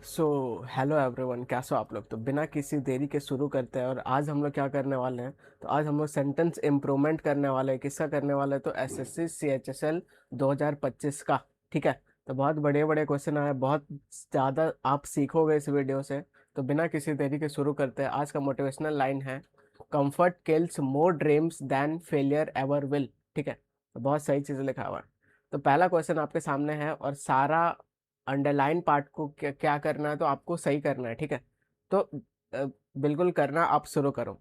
So hello everyone, कैसे हो आप लोग। तो बिना किसी देरी के शुरू करते हैं। और आज हम लोग क्या करने वाले हैं, तो आज हम लोग सेंटेंस इम्प्रूवमेंट करने वाले हैं। किसका करने वाले हैं, तो एसएससी सीएचएसएल 2025 का। ठीक है। तो बहुत बड़े बड़े क्वेश्चन आए, बहुत ज़्यादा आप सीखोगे इस वीडियो से। तो बिना किसी देरी के शुरू करते हैं। आज का मोटिवेशनल लाइन है, comfort kills more dreams than failure ever will. ठीक है। तो बहुत सही चीज़ लिखा हुआ है। तो पहला क्वेश्चन आपके सामने है, और सारा अंडरलाइन पार्ट को क्या करना है, तो आपको सही करना है। ठीक है। तो अ, बिल्कुल करना, आप शुरू करो।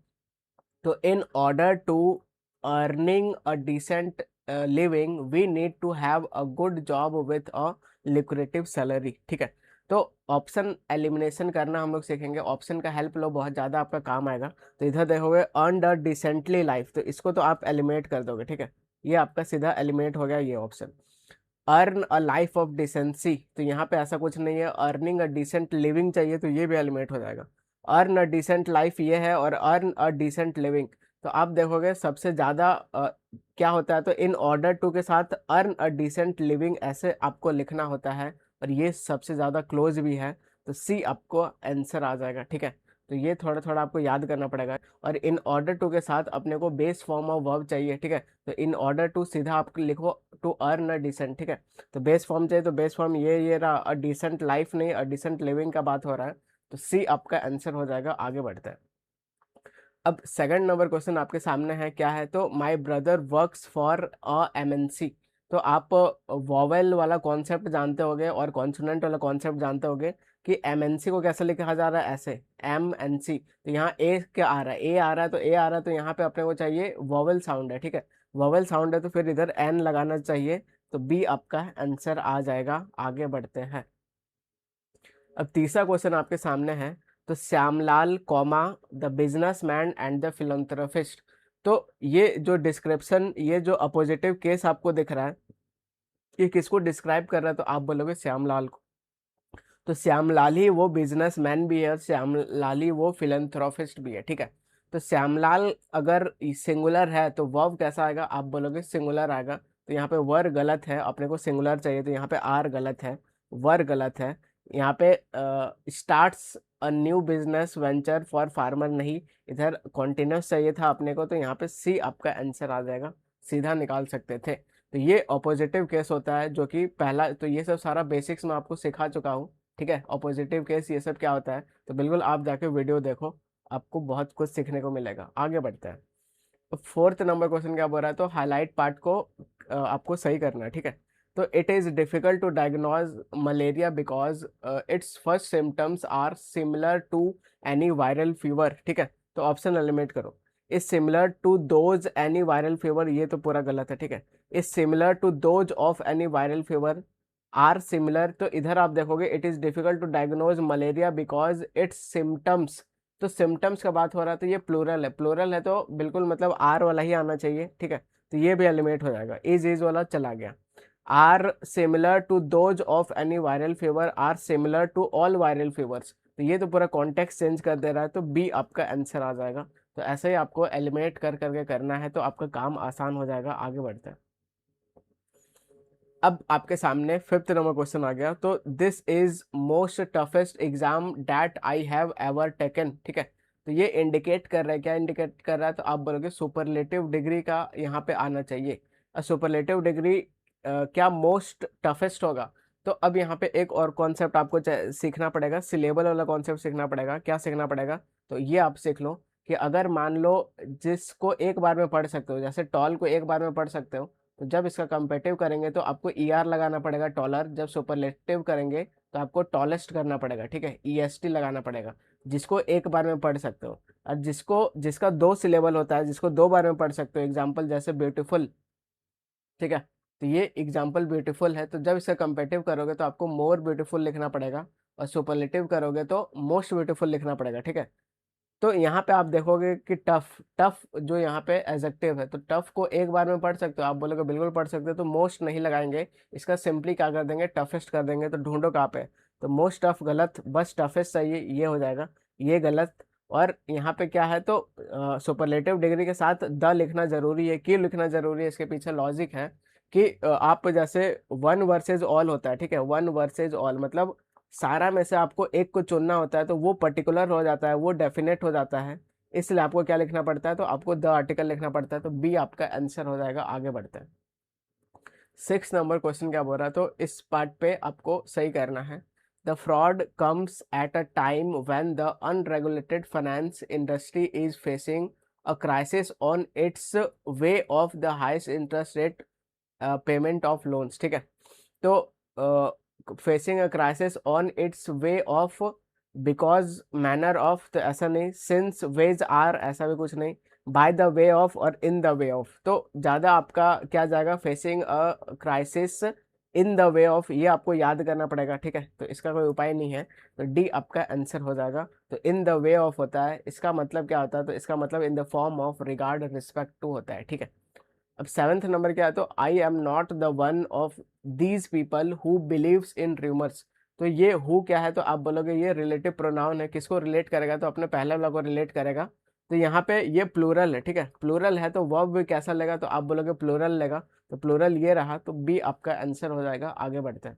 तो in order to earning a decent living we need to have a good job with a lucrative salary. ठीक है। तो ऑप्शन एलिमिनेशन करना हम लोग सीखेंगे। ऑप्शन का हेल्प लो, बहुत ज़्यादा आपका काम आएगा। तो इधर देखोगे अर्न द डिसेंटली लाइफ, तो इसको तो आप एलिमिनेट कर दोगे। ठीक है। ये आपका सीधा एलिमिनेट हो गया, ये option. Earn a life of decency, तो यहाँ पे ऐसा कुछ नहीं है। अर्निंग अ डिसेंट लिविंग चाहिए, तो ये भी एलिमिनेट हो जाएगा। अर्न अ डिसेंट लाइफ ये है, और अर्न अ डिसेंट लिविंग। तो आप देखोगे सबसे ज़्यादा क्या होता है, तो इन ऑर्डर टू के साथ अर्न अ डिसेंट लिविंग ऐसे आपको लिखना होता है। और ये सबसे ज़्यादा क्लोज भी है। तो सी आपको आंसर आ जाएगा। ठीक है। तो ये थोड़ा थोड़ा आपको याद करना पड़ेगा। और इन ऑर्डर टू के साथ अपने को बेस फॉर्म ऑफ वर्ब चाहिए। ठीक है। तो इन ऑर्डर टू सीधा आप लिखो टू अर्न अ डिसेंट। ठीक है। तो बेस फॉर्म चाहिए, तो बेस फॉर्म ये रहा, अ डिसेंट लाइफ नहीं, अ डिसेंट लिविंग का बात हो रहा है। तो सी आपका आंसर हो जाएगा। आगे बढ़ते हैं। अब सेकंड नंबर क्वेश्चन आपके सामने है, क्या है, तो my brother works for a MNC. तो आप वॉवेल वाला कॉन्सेप्ट जानते होगे और कॉन्सोनेंट वाला कॉन्सेप्ट जानते होगे कि एमएनसी को कैसे लिखा जा रहा है, ऐसे एमएनसी। तो यहाँ ए क्या आ रहा है, ए आ रहा है, तो ए आ रहा है, तो यहाँ पे अपने को चाहिए वॉवेल साउंड है। ठीक है। वॉवेल साउंड है, तो फिर इधर एन लगाना चाहिए। तो बी आपका आंसर आ जाएगा। आगे बढ़ते हैं। अब तीसरा क्वेश्चन आपके सामने है, तो Shyamlal comma the businessman and the philanthropist. तो ये जो डिस्क्रिप्शन, ये जो अपोजिटिव केस आपको दिख रहा है, ये किसको डिस्क्राइब कर रहा है, तो आप बोलोगे श्यामलाल को। तो श्यामलाल ही वो बिजनेसमैन भी है, और श्यामलाल ही वो फिलंथ्रोपिस्ट भी है। ठीक है। तो श्यामलाल अगर सिंगुलर है, तो वर्ब कैसा आएगा, आप बोलोगे सिंगुलर आएगा। तो यहाँ पे वर गलत है, अपने को सिंगुलर चाहिए, तो यहाँ पे आर गलत है, वर गलत है। यहाँ पे starts a new business venture for farmer नहीं, इधर कॉन्टिन्यूस चाहिए था अपने को। तो यहाँ पे सी आपका आंसर आ जाएगा, सीधा निकाल सकते थे। तो ये ऑपोजिटिव केस होता है, जो कि पहला, तो ये सब सारा बेसिक्स मैं आपको सिखा चुका हूँ। ठीक है। ऑपोजिटिव केस ये सब क्या होता है, तो बिल्कुल आप जाके वीडियो देखो, आपको बहुत कुछ सीखने को मिलेगा। आगे बढ़ते हैं। तो फोर्थ नंबर क्वेश्चन क्या बोल रहा है, तो हाईलाइट पार्ट को आपको सही करना है। ठीक है। तो it is difficult to diagnose malaria because its first symptoms are similar to any viral fever. ठीक है। तो ऑप्शन एलिमिनेट करो। Is similar to those any viral fever, ये तो पूरा गलत है। ठीक है। Is similar to those of any viral fever, are similar, तो इधर आप देखोगे it is difficult to diagnose malaria because its symptoms. तो सिम्टम्स का बात हो रहा है, तो ये प्लूरल है, प्लूरल है, तो बिल्कुल मतलब आर वाला ही आना चाहिए। ठीक है। तो ये भी एलिमिनेट हो जाएगा, इज वाला चला गया। Are similar to those of any viral fever, are similar to all viral fevers, तो ये तो पूरा कॉन्टेक्स्ट चेंज कर दे रहा है। तो बी आपका आंसर आ जाएगा। तो ऐसे ही आपको एलिमिनेट कर करके करना है, तो आपका काम आसान हो जाएगा। आगे बढ़ते हैं। अब आपके सामने फिफ्थ नंबर क्वेश्चन आ गया, तो this is most toughest exam that I have ever taken. ठीक है। तो ये इंडिकेट कर रहा है, क्या इंडिकेट कर रहा है, तो आप बोलोगे सुपरलेटिव डिग्री का यहाँ पे आना चाहिए। सुपरलेटिव डिग्री क्या मोस्ट टफेस्ट होगा। तो अब यहाँ पे एक और कॉन्सेप्ट आपको सीखना पड़ेगा, सिलेबल वाला कॉन्सेप्ट सीखना पड़ेगा। क्या सीखना पड़ेगा, तो ये आप सीख लो कि अगर मान लो जिसको एक बार में पढ़ सकते हो, जैसे टॉल को एक बार में पढ़ सकते हो, तो जब इसका कंपेटिव करेंगे तो आपको ई आर लगाना पड़ेगा टॉलर। जब सुपरलेटिव करेंगे तो आपको टॉलेस्ट करना पड़ेगा। ठीक है। ई एस टी लगाना पड़ेगा, जिसको एक बार में पढ़ सकते हो। और जिसको जिसका दो सिलेबल होता है, जिसको दो बार में पढ़ सकते हो, एग्जाम्पल जैसे ब्यूटीफुल। ठीक है। तो ये एग्जाम्पल ब्यूटीफुल है, तो जब इसका कंपेटिव करोगे तो आपको मोर ब्यूटीफुल लिखना पड़ेगा, और सुपरलेटिव करोगे तो मोस्ट ब्यूटीफुल लिखना पड़ेगा। ठीक है। तो यहाँ पे आप देखोगे कि टफ, टफ जो यहाँ पे एडजेक्टिव है, तो टफ को एक बार में पढ़ सकते हो, आप बोलोगे बिल्कुल पढ़ सकते हो, तो मोस्ट नहीं लगाएंगे, इसका सिंपली क्या कर देंगे, टफेस्ट कर देंगे। तो ढूंढो कहाँ पे, तो मोस्ट टफ गलत, बस टफेस्ट चाहिए, ये हो जाएगा, ये गलत। और यहाँ पे क्या है, तो सुपरलेटिव डिग्री के साथ द लिखना जरूरी है। क्यों लिखना जरूरी है, इसके पीछे लॉजिक है कि आप जैसे वन वर्सेज ऑल होता है। ठीक है। वन वर्सेज ऑल मतलब सारा में से आपको एक को चुनना होता है, तो वो पर्टिकुलर हो जाता है, वो डेफिनेट हो जाता है, इसलिए आपको क्या लिखना पड़ता है, तो आपको द आर्टिकल लिखना पड़ता है, तो बी आपका आंसर हो जाएगा। आगे बढ़ते हैं। 6 नंबर क्वेश्चन क्या बोल रहा है, तो इस पार्ट पे आपको सही करना है। The fraud comes at a time when the unregulated finance industry is facing a crisis on it's way of the highest interest rate payment of loans. ठीक है, तो facing a crisis on it's way of, because manner of, तो ऐसा नहीं, since ways are, ऐसा भी कुछ नहीं, बाय द वे ऑफ और इन द वे ऑफ, तो ज़्यादा आपका क्या जाएगा, facing a crisis in the way of, ये आपको याद करना पड़ेगा। ठीक है, तो इसका कोई उपाय नहीं है, तो डी आपका आंसर हो जाएगा। तो इन द वे ऑफ होता है, इसका मतलब क्या होता है, तो इसका मतलब in the form of regard respect to होता है। ठीक है, अब 7th नंबर क्या है, तो I am not the one of these people who believes in rumours. तो ये हु क्या है, तो आप बोलोगे ये रिलेटिव प्रोनाउन है, किसको रिलेट करेगा, तो अपने पहले वाला को रिलेट करेगा। तो यहाँ पे ये प्लूरल है। ठीक है, प्लूरल है तो वर्ब भी कैसा लेगा, तो आप बोलोगे प्लूरल लेगा, तो प्लूरल ये रहा, तो बी आपका आंसर हो जाएगा। आगे बढ़ते हैं।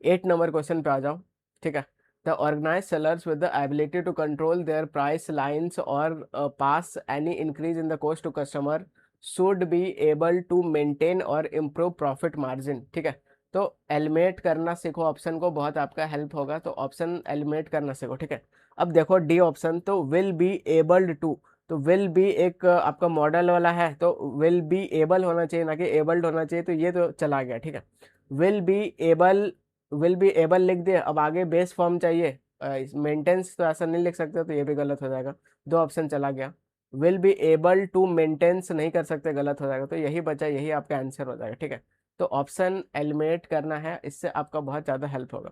8 नंबर क्वेश्चन पे आ जाओ। ठीक है, the organise sellers with the ability to control their price lines और pass any increase in the cost to customer should be able to maintain और इम्प्रूव प्रॉफिट मार्जिन। ठीक है, तो एलिमिनेट करना सीखो, ऑप्शन को बहुत आपका हेल्प होगा, तो ऑप्शन एलिमिनेट करना सीखो। ठीक है, अब देखो डी ऑप्शन, तो विल बी एबल्ड टू, तो विल बी एक आपका मॉडल वाला है, तो विल बी एबल होना चाहिए, ना कि एबल्ड होना चाहिए, तो ये तो चला गया। ठीक है, will be able, will be able लिख दिया, अब आगे बेस फॉर्म चाहिए, मेंटेन्स तो ऐसा नहीं लिख सकते, तो ये भी गलत हो जाएगा, दो ऑप्शन चला गया। Will be able to maintenance नहीं कर सकते, गलत हो जाएगा, तो यही बचा, यही आपका आंसर हो जाएगा। ठीक है, तो ऑप्शन एलिमिनेट करना है, इससे आपका बहुत ज़्यादा हेल्प होगा।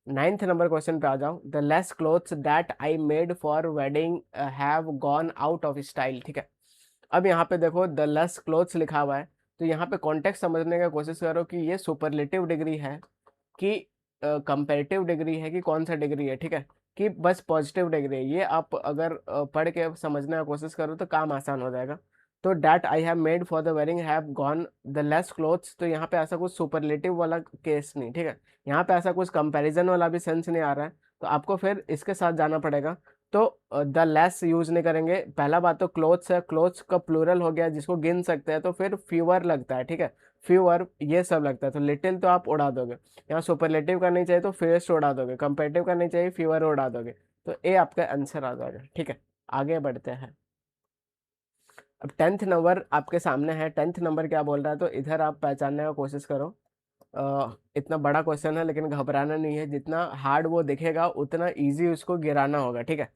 9th नंबर क्वेश्चन पे आ जाओ। The less clothes that I made for wedding have gone out of style. ठीक है, अब यहाँ पे देखो द लेस क्लोथ्स लिखा हुआ है, तो यहाँ पे कॉन्टेक्स्ट समझने का कोशिश करो कि ये सुपरलेटिव डिग्री है कि कंपेरेटिव डिग्री है कि कौन सा डिग्री है। ठीक है, कि बस पॉजिटिव डिग्री है, ये आप अगर पढ़ के समझने की कोशिश करो तो काम आसान हो जाएगा। तो that I have made for the wedding have gone the less clothes, तो यहाँ पे ऐसा कुछ सुपरलेटिव वाला केस नहीं। ठीक है, यहाँ पे ऐसा कुछ कंपैरिजन वाला भी सेंस नहीं आ रहा है, तो आपको फिर इसके साथ जाना पड़ेगा। तो द लेस यूज नहीं करेंगे। पहला बात तो क्लोथ्स है, क्लोथ्स का प्लूरल हो गया जिसको गिन सकते हैं, तो फिर फ्यूअर लगता है। ठीक है, फ्यूअर ये सब लगता है, तो लिटिल तो आप उड़ा दोगे, यहाँ सुपरलेटिव करनी चाहिए तो फेस्ट उड़ा दोगे, कंपेरेटिव करनी चाहिए फीवर उड़ा दोगे, तो ए आपका आंसर आ जाएगा। ठीक है, आगे बढ़ते हैं। अब 10th नंबर आपके सामने है। 10th नंबर क्या बोल रहा है, तो इधर आप पहचानने का कोशिश करो। इतना बड़ा क्वेश्चन है, लेकिन घबराना नहीं है, जितना हार्ड वो दिखेगा उतना ईजी उसको गिराना होगा। ठीक है,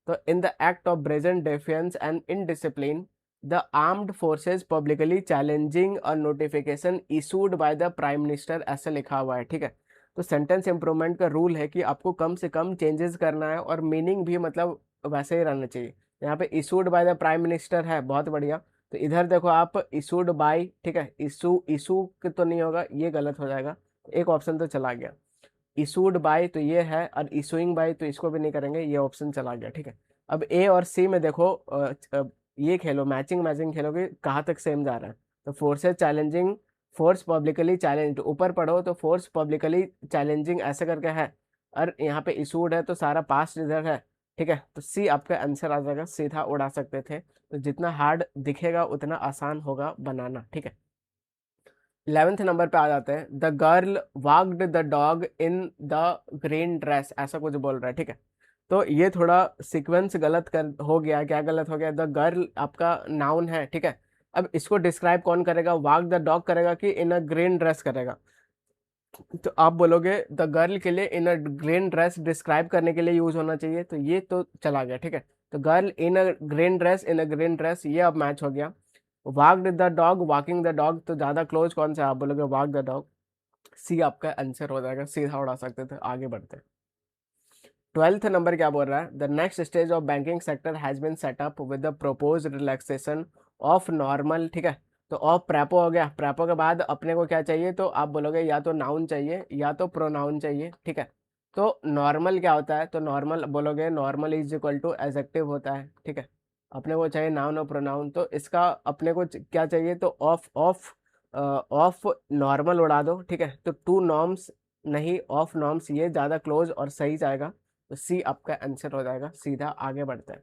तो in the act of brazen defiance and indiscipline the armed forces publicly challenging a notification issued by the prime minister, ऐसे लिखा हुआ है। ठीक है, तो सेंटेंस इंप्रूवमेंट का रूल है कि आपको कम से कम चेंजेस करना है, और मीनिंग भी मतलब वैसे ही रहना चाहिए। यहाँ पे issued by the prime minister है, बहुत बढ़िया, तो इधर देखो आप इशूड बाय, ठीक है, इशू इशू तो नहीं होगा, ये गलत हो जाएगा, एक ऑप्शन तो चला गया। इशूड बाय तो ये है, और इशूइंग बाय तो इसको भी नहीं करेंगे, ये ऑप्शन चला गया। ठीक है, अब ए और सी में देखो ये खेलो, मैचिंग मैचिंग खेलोगे, कहाँ तक सेम जा रहा है। तो forces challenging, force publicly challenge, ऊपर पढ़ो तो फोर्स पब्लिकली चैलेंजिंग ऐसे करके है, और यहाँ पे इशूड है तो सारा पास्ट इधर है। ठीक है, तो सी आपका आंसर आ जाएगा, सीधा उड़ा सकते थे, तो जितना हार्ड दिखेगा उतना आसान होगा बनाना। ठीक है, 11th नंबर पे आ जाते हैं। The girl walked the dog in the green dress, ऐसा कुछ बोल रहा है। ठीक है, तो ये थोड़ा सीक्वेंस गलत कर हो गया, क्या गलत हो गया, द गर्ल आपका नाउन है। ठीक है, अब इसको डिस्क्राइब कौन करेगा, वाक द डॉग करेगा कि इन अ ग्रीन ड्रेस करेगा, तो आप बोलोगे द गर्ल के लिए इन अ ग्रीन ड्रेस डिस्क्राइब करने के लिए यूज होना चाहिए, तो ये तो चला गया। ठीक है, तो girl in a green dress, in a green dress, ये अब मैच हो गया। Walked the dog, walking the dog, तो ज्यादा क्लोज कौन सा है, आप बोलोगे वाक द डॉग, सी आपका आंसर हो जाएगा, सीधा उड़ा सकते थे। आगे बढ़ते हैं। 12th नंबर क्या बोल रहा है, the next stage of banking sector has been setup with the propose relaxation of normal. ठीक है, तो ऑफ प्रेपो हो गया, प्रेपो के बाद अपने को क्या चाहिए, तो आप बोलोगे या तो नाउन चाहिए या तो प्रोनाउन चाहिए। ठीक है, तो नॉर्मल क्या होता है, तो नॉर्मल बोलोगे normal is equal to adjective होता है। ठीक है, अपने को चाहिए नाउन और प्रोनाउन, तो इसका अपने को क्या चाहिए, तो ऑफ ऑफ ऑफ नॉर्मल उड़ा दो। ठीक है, तो टू नॉर्म्स नहीं, ऑफ नॉर्म्स, ये ज़्यादा क्लोज और सही जाएगा, तो सी आपका आंसर हो जाएगा। सीधा आगे बढ़ते हैं।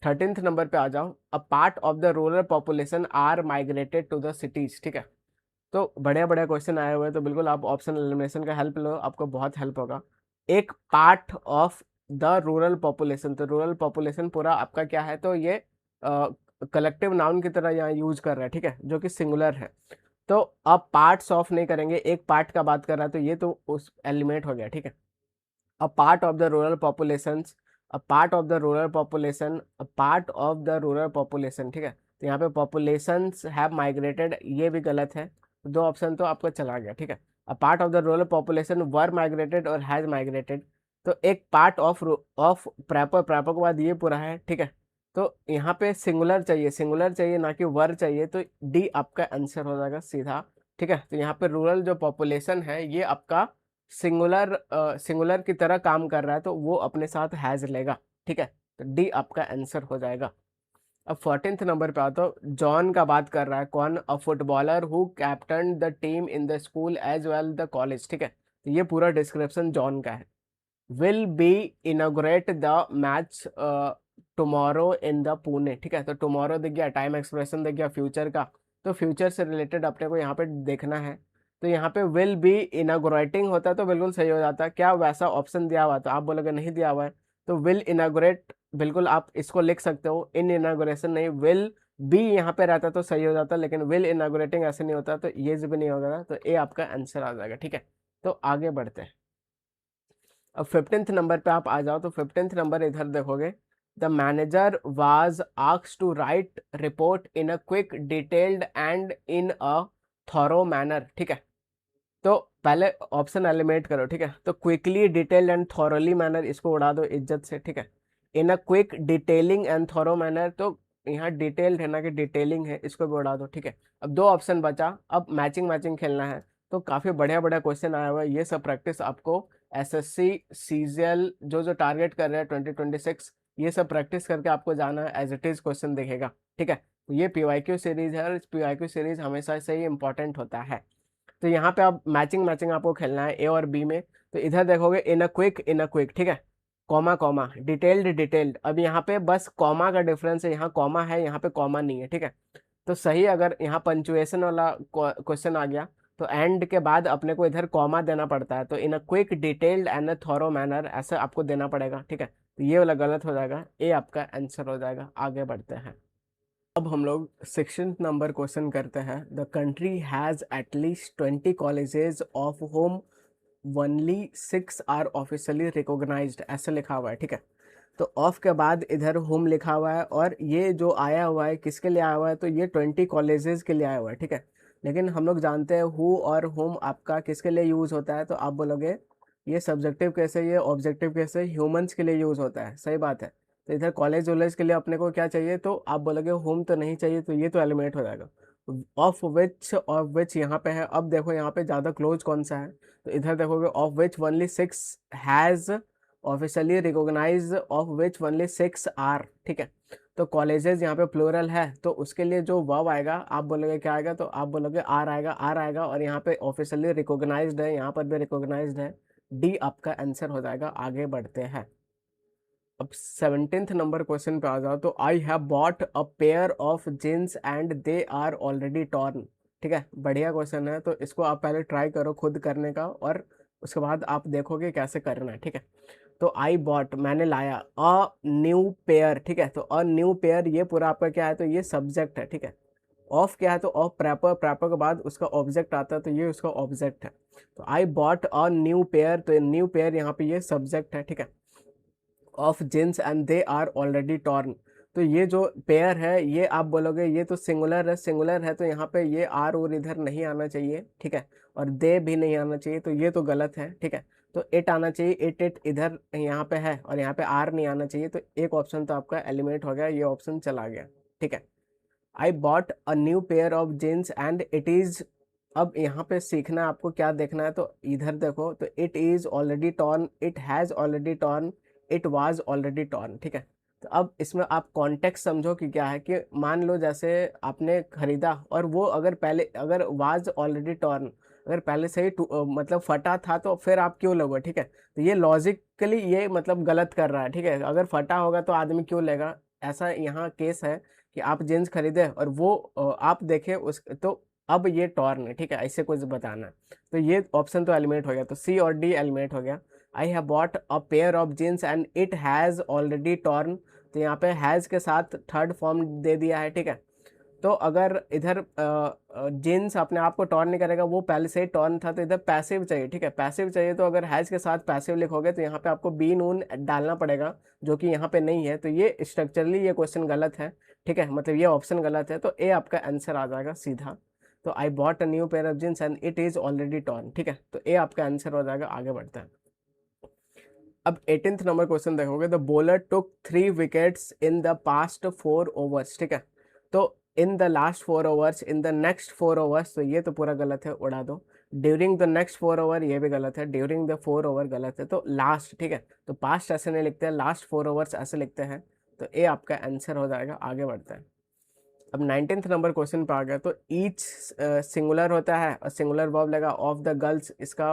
13th नंबर पे आ जाओ। A part of the rural population are migrated to the cities. ठीक है, तो बढ़िया बढ़िया क्वेश्चन आए हुए हैं, तो बिल्कुल आप ऑप्शन एलिमिनेशन का हेल्प लो, आपको बहुत हेल्प होगा। एक part of the rural population, तो रूरल पॉपुलेशन पूरा आपका क्या है, तो ये कलेक्टिव नाउन की तरह यहाँ यूज कर रहा है, ठीक है, जो कि सिंगुलर है। तो अब पार्ट्स ऑफ नहीं करेंगे, एक पार्ट का बात कर रहा है, तो ये तो उस एलिमेट हो गया, ठीक है। अ part of the rural population, a part of the rural population, a part of the rural population, ठीक है। तो यहाँ पे पॉपुलेशंस हैव माइग्रेटेड, ये भी गलत है, दो ऑप्शन तो आपको चला गया, ठीक है। अ part of the rural population were migrated और हैज माइग्रेटेड, तो एक पार्ट ऑफ प्रैपर, प्रैपर के बाद ये पूरा है, ठीक है। तो यहाँ पे सिंगुलर चाहिए, सिंगुलर चाहिए, ना कि वर चाहिए, तो डी आपका आंसर हो जाएगा सीधा, ठीक है। तो यहाँ पे रूरल जो पॉपुलेशन है ये आपका सिंगुलर की तरह काम कर रहा है, तो वो अपने साथ हैज लेगा, ठीक है। तो डी आपका आंसर हो जाएगा। अब 14th नंबर पे आता हूँ। जॉन का बात कर रहा है, कौन, a footballer who captain the team in the school as well the college, ठीक है। तो ये पूरा डिस्क्रिप्शन जॉन का है। Will be inaugurate the match tomorrow in the Pune, ठीक है। तो टुमारो दिख गया, टाइम एक्सप्रेशन दिख गया फ्यूचर का, तो फ्यूचर से रिलेटेड अपने को यहाँ पे देखना है। तो यहाँ पे विल बी इनागोरेटिंग होता है तो बिल्कुल सही हो जाता है। क्या वैसा ऑप्शन दिया हुआ है, तो आप बोलोगे नहीं दिया हुआ है, तो विल इनागोरेट बिल्कुल आप इसको लिख सकते हो, इन इनागोरेशन नहीं, विल बी यहाँ पे रहता तो सही हो जाता, लेकिन विल इनागोरेटिंग ऐसे नहीं होता, तो ये भी नहीं होगा, तो ए आपका आंसर आ जाएगा, ठीक है। तो आगे बढ़ते हैं। अब 15th नंबर पे आप आ जाओ, तो 15th नंबर इधर देखोगे। The manager was asked to write report in a quick detailed and in a thorough manner, ठीक है। तो पहले ऑप्शन एलिमिनेट करो, ठीक है। तो quickly, detailed and thoroughly manner, इसको उड़ा दो इज्जत से, ठीक है। In a quick detailing and thorough manner, तो यहाँ डिटेल्ड है ना कि डिटेलिंग है, इसको भी उड़ा दो, ठीक है। अब दो ऑप्शन बचा, अब मैचिंग मैचिंग खेलना है। तो काफी बढ़िया बढ़िया क्वेश्चन आया हुआ है, ये सब प्रैक्टिस आपको एसएससी सीजीएल जो जो टारगेट कर रहे हैं 2026, ये सब प्रैक्टिस करके आपको जाना है, एज इट इज क्वेश्चन देखेगा, ठीक है। तो ये पीवाईक्यू सीरीज है, और इस पीवाईक्यू सीरीज हमेशा से ही इंपॉर्टेंट होता है। तो यहाँ पे आप मैचिंग मैचिंग आपको खेलना है ए और बी में। तो इधर देखोगे इन a quick, in a quick, ठीक है। कॉमा कॉमा, डिटेल्ड डिटेल्ड, अब यहाँ पे बस कॉमा का डिफरेंस है, यहाँ कॉमा है, यहाँ पे कॉमा नहीं है, ठीक है। तो सही, अगर यहाँ पंचुएशन वाला क्वेश्चन आ गया, तो एंड के बाद अपने को इधर कॉमा देना पड़ता है, तो in a quick detailed and a thorough manner ऐसा आपको देना पड़ेगा, ठीक है। तो ये वाला गलत हो जाएगा, ए आपका आंसर हो जाएगा। आगे बढ़ते हैं। अब हम लोग 16th नंबर क्वेश्चन करते हैं। The country has at least 20 colleges of home only 6 are officially recognised, ऐसे लिखा हुआ है, ठीक है। तो ऑफ के बाद इधर होम लिखा हुआ है, और ये जो आया हुआ है किसके लिए आया हुआ है, तो ये 20 कॉलेजेस के लिए आया हुआ है, ठीक है। लेकिन हम लोग जानते हैं हु और होम आपका किसके लिए यूज़ होता है, तो आप बोलोगे ये सब्जेक्टिव कैसे, ये ऑब्जेक्टिव कैसे, ह्यूमंस के लिए यूज़ होता है, सही बात है। तो इधर कॉलेज वॉलेज के लिए अपने को क्या चाहिए, तो आप बोलोगे होम तो नहीं चाहिए, तो ये तो एलिमिनेट हो जाएगा। ऑफ विच यहाँ पे है, अब देखो यहाँ पे ज़्यादा क्लोज कौन सा है, तो इधर देखोगे of which only 6 has officially recognise, of which only 6 are, ठीक है। तो कॉलेजेस यहाँ पे प्लूरल है, तो उसके लिए जो वर्ब आएगा आप बोलोगे क्या आएगा, तो आप बोलोगे आर आएगा, आर आएगा, और यहाँ पे ऑफिशियली रिकॉग्नाइज्ड है, यहाँ पर भी रिकॉग्नाइज्ड है, डी आपका आंसर हो जाएगा। आगे बढ़ते हैं। अब 17th नंबर क्वेश्चन पे आ जाओ, तो I have bought a pair of jeans and they are already torn, ठीक है। बढ़िया क्वेश्चन है, तो इसको आप पहले ट्राई करो खुद करने का, और उसके बाद आप देखोगे कैसे करना है, ठीक है। तो आई बॉट, मैंने लाया, अ न्यू पेयर, ठीक है। तो अ न्यू पेयर, ये पूरा आपका क्या है, तो ये सब्जेक्ट है, ठीक है। ऑफ क्या है, तो ऑफ प्रैपर, प्रैपर के बाद उसका ऑब्जेक्ट आता है, तो ये उसका ऑब्जेक्ट है। तो I bought a new pair, तो न्यू पेयर यहाँ पे ये सब्जेक्ट है, ठीक है। Of jeans and they are already torn, तो ये जो पेयर है ये आप बोलोगे ये तो सिंगुलर है, सिंगुलर है, तो यहाँ पे ये आर और इधर नहीं आना चाहिए, ठीक है। और दे भी नहीं आना चाहिए, तो ये तो गलत है, ठीक है। तो इट आना चाहिए, इट इधर यहाँ पे है, और यहाँ पे आर नहीं आना चाहिए, तो एक ऑप्शन तो आपका एलिमिनेट हो गया, ये ऑप्शन चला गया, ठीक है। I bought a new pair of jeans and it is, अब यहाँ पे सीखना है आपको, क्या देखना है, तो इधर देखो, तो it is already torn, it has already torn, it was already torn, ठीक है। तो अब इसमें आप कॉन्टेक्स्ट समझो कि क्या है, कि मान लो जैसे आपने खरीदा, और वो अगर पहले, अगर वाज ऑलरेडी टॉर्न, अगर पहले से ही मतलब फटा था तो फिर आप क्यों लोगे, ठीक है। तो ये लॉजिकली ये मतलब गलत कर रहा है, ठीक है। अगर फटा होगा तो आदमी क्यों लेगा, ऐसा यहाँ केस है कि आप जींस खरीदे और वो आप देखे उस तो अब ये टॉर्न है, ठीक है, ऐसे कुछ बताना है। तो ये ऑप्शन तो एलिमिनेट हो गया, तो सी और डी एलिमिनेट हो गया। I have bought a pair of jeans and it has already torn, तो यहाँ पे हैज़ के साथ थर्ड फॉर्म दे दिया है, ठीक है। तो अगर इधर जीन्स अपने आप को टॉर्न नहीं करेगा, वो पहले से ही टॉर्न था, तो इधर पैसिव चाहिए, ठीक है। पैसिव चाहिए तो अगर हैज़ के साथ पैसिव लिखोगे तो यहाँ पे आपको बी नून डालना पड़ेगा, जो कि यहाँ पे नहीं है। तो ये स्ट्रक्चरली ये क्वेश्चन गलत है, ठीक है, मतलब ये ऑप्शन गलत है। तो ए आपका आंसर आ जाएगा सीधा। तो I bought a new pair of jeans and it is already torn, ठीक है, तो ए आपका आंसर हो जाएगा। आगे बढ़ते हैं। अब 18th नंबर क्वेश्चन देखोगे, the bowler took 3 wickets in the past 4 overs, ठीक है। तो in the last 4 overs, in the next 4 overs, तो ये तो पूरा गलत है, उड़ा दो। ड्यूरिंग द नेक्स्ट 4 ओवर, ये भी गलत है। ड्यूरिंग द 4 ओवर गलत है, तो लास्ट, ठीक है। तो पास्ट ऐसे नहीं लिखते हैं, लास्ट 4 ओवर्स ऐसे लिखते हैं। तो ए आपका आंसर हो जाएगा। आगे बढ़ते हैं। अब 19th नंबर क्वेश्चन पे आ गया, तो ईच सिंगुलर होता है और सिंगुलर वर्ब लगा। ऑफ द गर्ल्स, इसका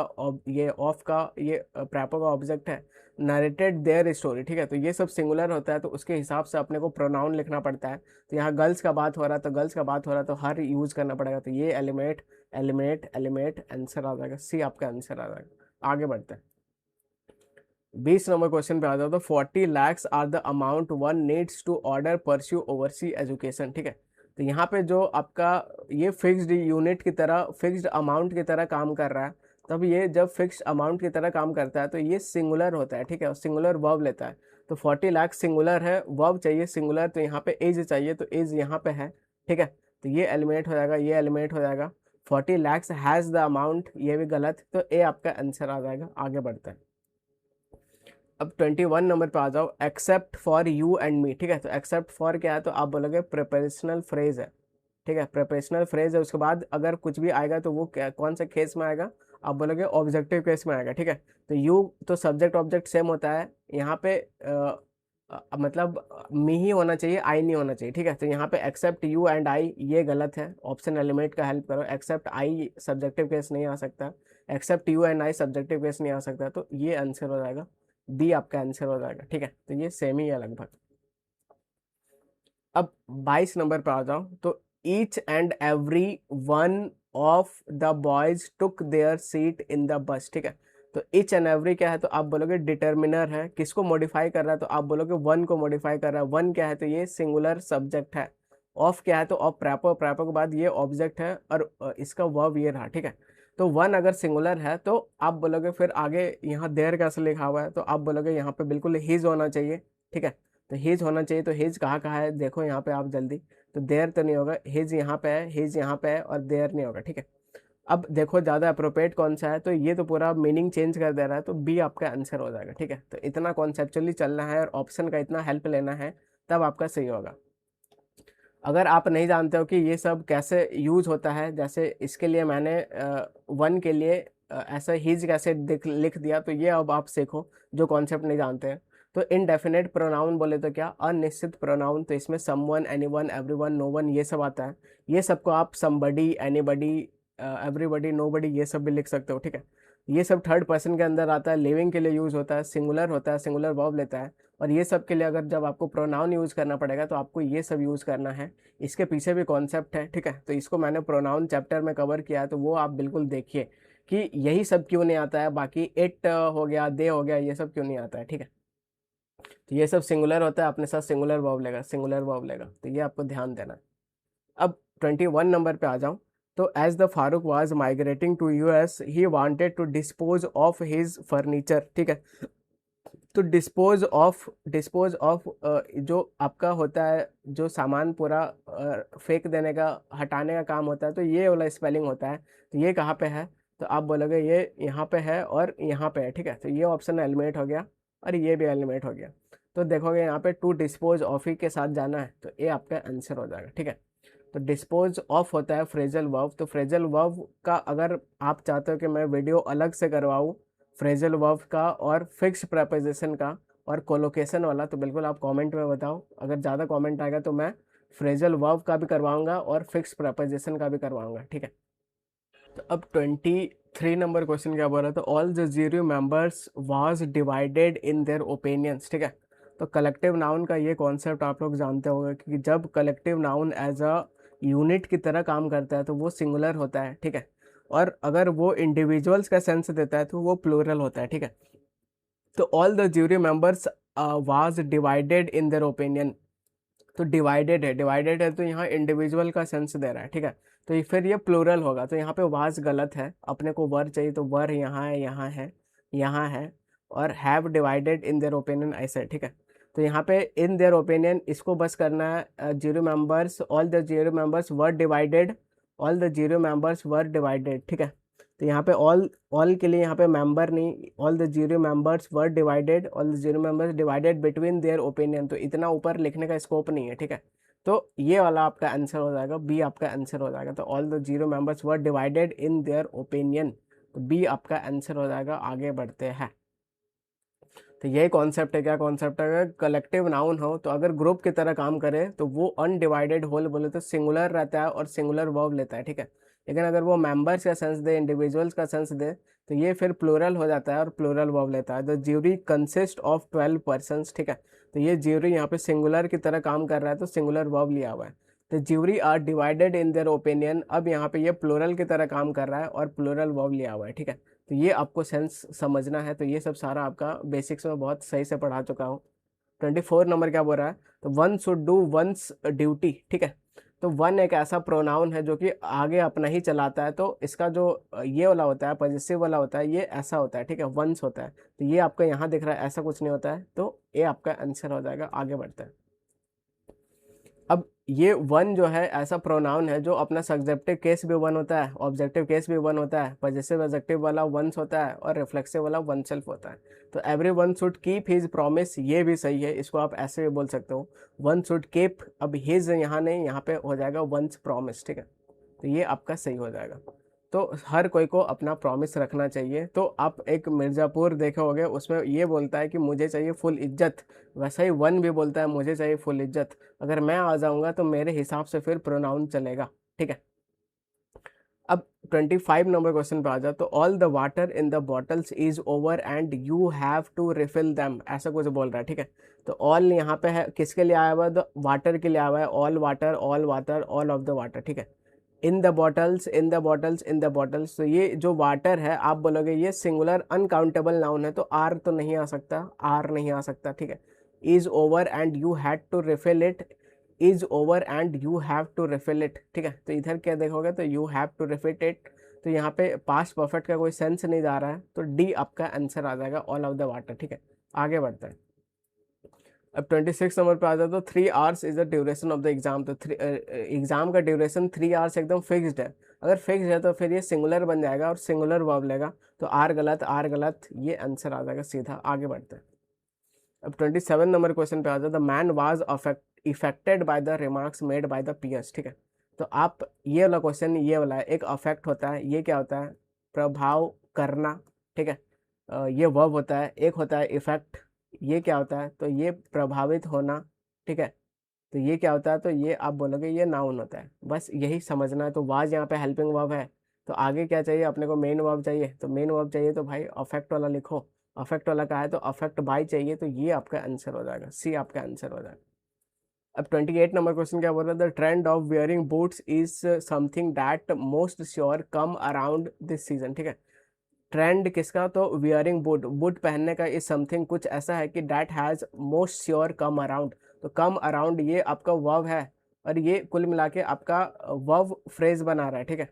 ये ऑफ का ये प्रैपर का ऑब्जेक्ट है। नरेटेड देयर स्टोरी, ठीक है, तो ये सब सिंगुलर होता है, तो उसके हिसाब से अपने को प्रोनाउन लिखना पड़ता है। तो यहाँ गर्ल्स का बात हो रहा है, तो गर्ल्स का बात हो रहा है, तो हर यूज करना पड़ेगा। तो ये एलिमेट एलिमेट एलिमेट आंसर आ जाएगा, सी आपका आंसर आ जाएगा। आगे बढ़ते हैं। 20 नंबर क्वेश्चन पे आ जाओ, तो 40 lakhs are the amount one needs to order pursue oversea education, ठीक है। तो यहाँ पे जो आपका ये फिक्स्ड यूनिट की तरह, फिक्स्ड अमाउंट की तरह काम कर रहा है। तब ये जब फिक्स्ड अमाउंट की तरह काम करता है तो ये सिंगुलर होता है, ठीक है, और सिंगुलर वर्ब लेता है। तो 40 लाख सिंगुलर है, वर्ब चाहिए सिंगुलर, तो यहाँ पे एज चाहिए, तो एज यहाँ पे है, ठीक है। तो ये एलिमिनेट हो जाएगा, ये एलिमिनेट हो जाएगा। 40 lakhs हैज़ द अमाउंट, ये भी गलत, तो ए आपका आंसर आ जाएगा। आगे बढ़ते हैं। अब 21 नंबर पे आ जाओ, except for you and me, ठीक है। तो एक्सेप्ट फॉर क्या है, तो आप बोलोगे प्रिपरेशनल फ्रेज है, ठीक है, प्रिपरेशनल फ्रेज है। उसके बाद अगर कुछ भी आएगा तो वो क्या, कौन सा केस में आएगा, आप बोलोगे ऑब्जेक्टिव केस में आएगा, ठीक है। तो यू तो सब्जेक्ट ऑब्जेक्ट सेम होता है यहाँ पे, मतलब मी ही होना चाहिए, आई नहीं होना चाहिए, ठीक है। तो यहाँ पे एक्सेप्ट यू एंड आई, ये गलत है। ऑप्शन एलिमेंट का हेल्प करो, एक्सेप्ट आई सब्जेक्टिव केस नहीं आ सकता, except you and I subjective case नहीं आ सकता, तो ये आंसर हो जाएगा, डी आपका आंसर हो जाएगा, ठीक है। तो ये सेम ही है लगभग। अब 22 नंबर पे आ जाओ, तो each and every one of the boys took there seat in the bus, ठीक है। तो ईच एंड एवरी क्या है, तो आप बोलोगे डिटर्मिनर है, किसको मॉडिफाई कर रहा है, तो आप बोलोगे वन को मॉडिफाई कर रहा है। वन क्या है, तो ये सिंगुलर सब्जेक्ट है। ऑफ क्या है, तो ऑफ प्रैपर, प्रैपर के बाद ये ऑब्जेक्ट है, और इसका वर्ब ये रहा, ठीक है। तो वन अगर सिंगुलर है तो आप बोलोगे फिर आगे यहाँ देयर कैसे लिखा हुआ है, तो आप बोलोगे यहाँ पे बिल्कुल हिज होना चाहिए, ठीक है। तो हिज होना चाहिए, तो हिज कहाँ कहाँ है देखो यहाँ पे आप जल्दी, तो देयर तो नहीं होगा, हिज यहाँ पे है, हिज यहाँ पे है, और देयर नहीं होगा, ठीक है। अब देखो ज़्यादा अप्रोप्रिएट कौन सा है, तो ये तो पूरा मीनिंग चेंज कर दे रहा है, तो बी आपका आंसर हो जाएगा, ठीक है। तो इतना कॉन्सेप्चुअली चलना है और ऑप्शन का इतना हेल्प लेना है, तब आपका सही होगा। अगर आप नहीं जानते हो कि ये सब कैसे यूज होता है, जैसे इसके लिए मैंने वन के लिए ऐसा हिज कैसे लिख दिया, तो ये अब आप सीखो जो कॉन्सेप्ट नहीं जानते हैं। तो इनडेफिनेट प्रोनाउन बोले तो क्या, अनिश्चित प्रोनाउन, तो इसमें समवन, एनीवन, एवरीवन, नोवन, ये सब आता है। ये सबको आप समबडी, एनीबडी, एवरीबडी, नोबडी, ये सब भी लिख सकते हो, ठीक है। ये सब थर्ड पर्सन के अंदर आता है, लिविंग के लिए यूज होता है, सिंगुलर होता है, सिंगुलर वर्ब लेता है। और ये सब के लिए अगर जब आपको प्रोनाउन यूज करना पड़ेगा तो आपको ये सब यूज करना है। इसके पीछे भी कॉन्सेप्ट है, ठीक है। तो इसको मैंने प्रोनाउन चैप्टर में कवर किया है, तो वो आप बिल्कुल देखिए कि यही सब क्यों नहीं आता है, बाकी इट हो गया, दे हो गया, ये सब क्यों नहीं आता है, ठीक है। तो ये सब सिंगुलर होता है, अपने साथ सिंगुलर वर्ब लेगा, सिंगुलर वर्ब लेगा, तो ये आपको ध्यान देना है। अब 21 नंबर पे आ जाऊं, तो as the Farooq was migrating to US he wanted to dispose of his furniture, ठीक है। तो डिस्पोज ऑफ जो आपका होता है, जो सामान पूरा फेंक देने का, हटाने का काम होता है, तो ये वाला स्पेलिंग होता है। तो ये कहाँ पे है, तो आप बोलोगे ये यहाँ पे है और यहाँ पे है, ठीक है। तो ये ऑप्शन एलिमिनेट हो गया और ये भी एलिमिनेट हो गया। तो देखोगे यहाँ पे टू डिस्पोज ऑफ ही के साथ जाना है, तो ये आपका आंसर हो जाएगा, ठीक है। तो डिस्पोज ऑफ होता है फ्रेजल वर्ब, तो फ्रेजल वर्ब का अगर आप चाहते हो कि मैं वीडियो अलग से करवाऊँ फ्रेजल वर्ब का और फिक्स प्रपोजिशन का और कोलोकेशन वाला, तो बिल्कुल आप कमेंट में बताओ। अगर ज़्यादा कमेंट आएगा तो मैं फ्रेजल वर्ब का भी करवाऊंगा और फिक्स प्रपोजिशन का भी करवाऊंगा, ठीक है। तो अब 23 नंबर क्वेश्चन क्या बोल रहा है, तो all the jury members was divided in their opinions, ठीक है। तो कलेक्टिव नाउन का ये कॉन्सेप्ट आप लोग जानते होंगे कि जब collective noun as a unit की तरह काम करता है तो वो सिंगुलर होता है, ठीक है। और अगर वो इंडिविजुअल्स का सेंस देता है तो वो प्लूरल होता है, ठीक है। तो all the jury members was divided in their opinion, तो डिवाइडेड है तो यहाँ इंडिविजुअल का सेंस दे रहा है, ठीक है। तो ये फिर ये प्लूरल होगा, तो यहाँ पे वाज गलत है, अपने को वर चाहिए, तो वर यहाँ है, यहाँ है, यहाँ है। और have divided in their opinion ऐसे है, ठीक है। तो यहाँ पे इन देयर ओपिनियन इसको बस करना है, zero members, all the zero members were divided, all the zero members were divided, ठीक है। तो यहाँ पे ऑल के लिए यहाँ पे मेंबर नहीं, all the zero members were divided, all the zero members divided between their opinion, तो इतना ऊपर लिखने का स्कोप नहीं है, ठीक है। तो ये वाला आपका आंसर हो जाएगा, बी आपका आंसर हो जाएगा। तो all the zero members were divided in their opinion, तो बी आपका आंसर हो जाएगा। आगे बढ़ते हैं। तो यही कॉन्सेप्ट है, क्या कॉन्सेप्ट है, अगर कलेक्टिव नाउन हो तो अगर ग्रुप की तरह काम करे तो वो अनडिवाइडेड होल बोले तो सिंगुलर रहता है और सिंगुलर वर्ब लेता है, ठीक है। लेकिन अगर वो मेंबर्स का सेंस दे, इंडिविजुअल्स का सेंस दे, तो ये फिर प्लूरल हो जाता है और प्लूरल वर्ब लेता है। The jury consist of 12 persons, ठीक है। तो ये ज्यूरी यहाँ पे सिंगुलर की तरह काम कर रहा है तो सिंगुलर वर्ब लिया हुआ है। The jury are divided in their opinion, अब यहाँ पे ये प्लूरल की तरह काम कर रहा है और प्लूरल वर्ब लिया हुआ है, ठीक है। तो ये आपको सेंस समझना है, तो ये सब सारा आपका बेसिक्स में बहुत सही से पढ़ा चुका हूँ। 24 नंबर क्या बोल रहा है, तो one should do once duty, ठीक है। तो वन एक ऐसा प्रोनाउन है जो कि आगे अपना ही चलाता है, तो इसका जो ये वाला होता है, पॉजिटिव वाला होता है, ये ऐसा होता है, ठीक है, वंस होता है। तो ये आपका यहाँ दिख रहा है, ऐसा कुछ नहीं होता है, तो ये आपका आंसर हो जाएगा। आगे बढ़ता है। अब ये वन जो है ऐसा प्रोनाउन है जो अपना सब्जेक्टिव केस भी वन होता है, ऑब्जेक्टिव केस भी वन होता है, पॉजेसिव एडजेक्टिव वाला वंस होता है और रिफ्लेक्सिव वाला वन सेल्फ होता है। तो every one should keep his promise, ये भी सही है, इसको आप ऐसे भी बोल सकते हो, वन शुड कीप, अब हिज यहाँ नहीं, यहाँ पे हो जाएगा वंस प्रॉमिस, ठीक है। तो ये आपका सही हो जाएगा। तो हर कोई को अपना प्रॉमिस रखना चाहिए। तो आप एक मिर्ज़ापुर देखे होगे, उसमें ये बोलता है कि मुझे चाहिए फुल इज्जत, वैसा ही वन भी बोलता है मुझे चाहिए फुल इज्जत। अगर मैं आ जाऊंगा तो मेरे हिसाब से फिर प्रोनाउन चलेगा, ठीक है। अब 25 नंबर क्वेश्चन पे आ जाओ, तो all the water in the bottles is over and you have to refill them, ऐसा कुछ बोल रहा है, ठीक है। तो ऑल यहाँ पे है किसके लिए आया हुआ है, तो वाटर के लिए आया हुआ है, all water, all water, all of the water, ठीक है। इन the bottles, in the bottles, in the bottles, तो ये जो वाटर है आप बोलोगे ये सिंगुलर अनकाउंटेबल नाउन है, तो आर तो नहीं आ सकता, आर नहीं आ सकता, ठीक है। Is over and you had to refill it, is over and you have to refill it, ठीक है। तो इधर क्या देखोगे, तो you have to refill it, तो यहाँ पे पास्ट परफेक्ट का कोई सेंस नहीं जा रहा है, तो डी आपका आंसर आ जाएगा, ऑल ऑफ द वाटर, ठीक है। आगे बढ़ते हैं। अब 26 नंबर पे आ जाए, तो 3 hours is the duration of the exam, तो एग्जाम का ड्यूरेशन 3 आवर्स एकदम फिक्स्ड है। अगर फिक्स्ड है तो फिर ये सिंगुलर बन जाएगा और सिंगुलर वर्ब लेगा, तो आर गलत, आर गलत, ये आंसर आ जाएगा सीधा। आगे बढ़ते हैं। अब 27 नंबर क्वेश्चन पे आ जाए, the man was affected by the remarks made by the peers, ठीक है। तो आप ये वाला क्वेश्चन, ये वाला है, एक अफेक्ट होता है, ये क्या होता है, प्रभाव करना, ठीक है। ये वर्ब होता है, एक होता है इफेक्ट, ये क्या होता है, तो ये प्रभावित होना, ठीक है। तो ये क्या होता है, तो ये आप बोलोगे ये नाउन होता है, बस यही समझना है। तो वाज यहाँ पे हेल्पिंग वर्ब है, तो आगे क्या चाहिए अपने को, मेन वर्ब चाहिए, तो मेन वर्ब चाहिए तो भाई अफेक्ट वाला लिखो, अफेक्ट वाला कहा है तो अफेक्ट बाय चाहिए, तो ये आपका आंसर हो जाएगा, सी आपका आंसर हो जाएगा। अब 28 नंबर क्वेश्चन क्या बोल रहा है, the trend of wearing boots is something that most sure come around this season, ठीक है। ट्रेंड किसका, तो वियरिंग बूट, बूट पहनने का, इज समथिंग कुछ ऐसा है कि that has most sure come around, तो कम अराउंड ये आपका वर्ब है और ये कुल मिला के आपका वर्ब फ्रेज बना रहा है, ठीक है।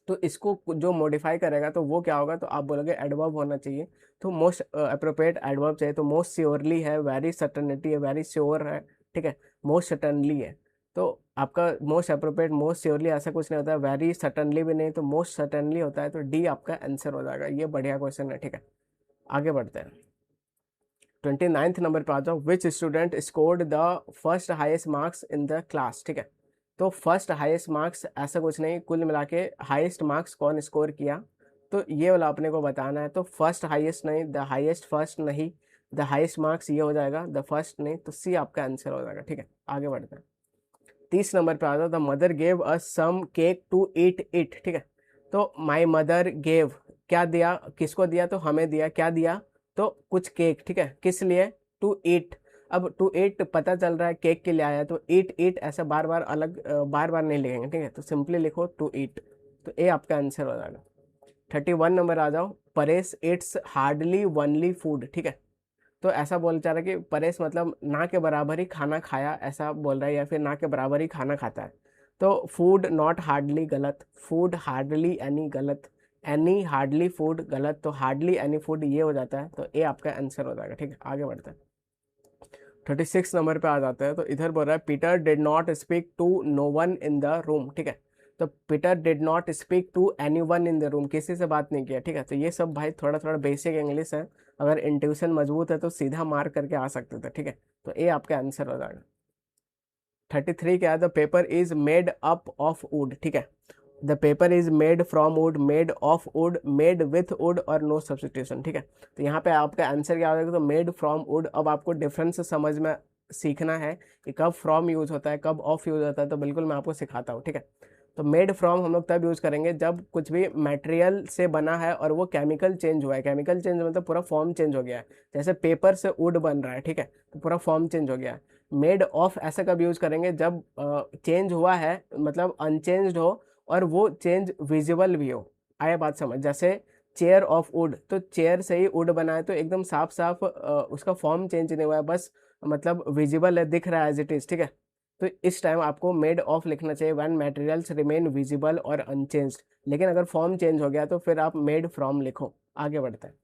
तो इसको जो मॉडिफाई करेगा तो वो क्या होगा, तो आप बोलोगे एडवर्ब होना चाहिए, तो मोस्ट अप्रोप्रिएट एडवर्ब चाहिए, तो मोस्ट श्योरली है, वेरी सर्टनिटी है, वेरी श्योर है, ठीक है, मोस्ट सर्टनली है। तो आपका मोस्ट अप्रोप्रिएट, मोस्ट श्योरली ऐसा कुछ नहीं होता है, वेरी सर्टनली भी नहीं, तो मोस्ट सर्टनली होता है, तो डी आपका आंसर हो जाएगा। ये बढ़िया क्वेश्चन है, ठीक है। आगे बढ़ते हैं। 29 नंबर पे आ जाओ, which student scored the first highest marks in the class, ठीक है। तो फर्स्ट हाईएस्ट मार्क्स ऐसा कुछ नहीं, कुल मिला के हाईएस्ट मार्क्स कौन स्कोर किया, तो ये वाला अपने को बताना है। तो फर्स्ट हाईएस्ट नहीं, द हाईएस्ट फर्स्ट नहीं, द हाईएस्ट मार्क्स ये हो जाएगा, द फर्स्ट नहीं, तो सी आपका आंसर हो जाएगा, ठीक है। आगे बढ़ते हैं। 30 नंबर पे आ जाओ, the mother gave us some cake to eat it, ठीक है। तो माई मदर गेव, क्या दिया, किसको दिया, तो हमें दिया, क्या दिया, तो कुछ केक, ठीक है, किस लिए, टू ईट। अब टू ईट पता चल रहा है केक के लिए आया, तो ईट ईट ऐसा बार बार अलग बार बार नहीं लिखेंगे, ठीक है, तो सिंपली लिखो टू ईट, तो ए आपका आंसर हो जाएगा। 31 नंबर आ जाओ, Paresh it's hardly only food, ठीक है, तो ऐसा बोल जा रहा है कि परेश मतलब ना के बराबर ही खाना खाया, ऐसा बोल रहा है, या फिर ना के बराबर ही खाना खाता है। तो फूड नॉट हार्डली गलत, फूड हार्डली एनी गलत, एनी हार्डली फूड गलत, तो हार्डली एनी फूड ये हो जाता है, तो ए आपका आंसर हो जाएगा, ठीक है, आगे बढ़ते हैं। 36 नंबर पे आ जाते हैं, तो इधर बोल रहा है Peter did not speak to no one in the room, ठीक है, तो Peter did not speak to anyone in the room, किसी से बात नहीं किया, ठीक है, तो ये सब भाई थोड़ा थोड़ा बेसिक इंग्लिश है, अगर इंट्यूशन मजबूत है तो सीधा मार करके आ सकते थे, ठीक है, तो ए आपका आंसर हो जाएगा। 33 क्या है, the paper is made up of would, ठीक है, the paper is made from would, made of would, made with would और नो सब्सटीट्यूशन, ठीक है, तो यहाँ पे आपका आंसर क्या हो जाएगा, तो मेड फ्रॉम वुड। अब आपको डिफरेंस समझ में सीखना है कि कब फ्रॉम यूज होता है, कब ऑफ यूज होता है, तो बिल्कुल मैं आपको सिखाता हूँ, ठीक है, तो मेड फ्रॉम हम लोग तब यूज करेंगे जब कुछ भी मटेरियल से बना है और वो केमिकल चेंज हुआ है, केमिकल चेंज मतलब पूरा फॉर्म चेंज हो गया है, जैसे पेपर से वुड बन रहा है, ठीक है, तो पूरा फॉर्म चेंज हो गया है। मेड ऑफ ऐसा कब यूज करेंगे, जब चेंज हुआ है मतलब अनचेंज्ड हो और वो चेंज विजिबल भी हो, आया बात समझ, जैसे चेयर ऑफ वुड, तो चेयर से ही वुड बना है, तो एकदम साफ साफ उसका फॉर्म चेंज नहीं हुआ है, बस मतलब विजिबल है, दिख रहा है एज इट इज, ठीक है, तो इस टाइम आपको मेड ऑफ लिखना चाहिए व्हेन मटेरियल्स रिमेन विजिबल और अनचेंज्ड, लेकिन अगर फॉर्म चेंज हो गया तो फिर आप मेड फ्रॉम लिखो, आगे बढ़ते हैं।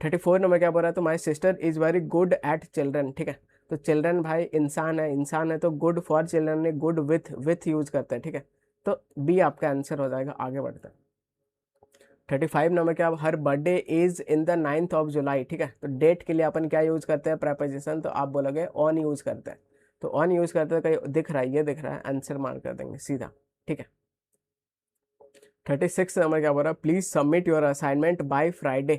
34 नंबर क्या बोल रहा है, तो my sister is very good eight children, ठीक है, तो चिल्ड्रन भाई इंसान है, इंसान है तो गुड फॉर चिल्ड्रन ने गुड विथ यूज करते हैं, ठीक है, तो बी आपका आंसर हो जाएगा, आगे बढ़ते हैं। 35 नंबर क्या, her birthday is in the 9th of July, ठीक है, तो डेट के लिए अपन क्या यूज करते हैं, प्रेपोजिशन, तो आप बोलोगे ऑन यूज करते हैं, तो ऑन यूज करते हैं, कहीं दिख रहा है, ये दिख रहा है, आंसर मार्क कर देंगे सीधा, ठीक है। 36 नंबर क्या बोल रहा है, please submit your assignment by Friday,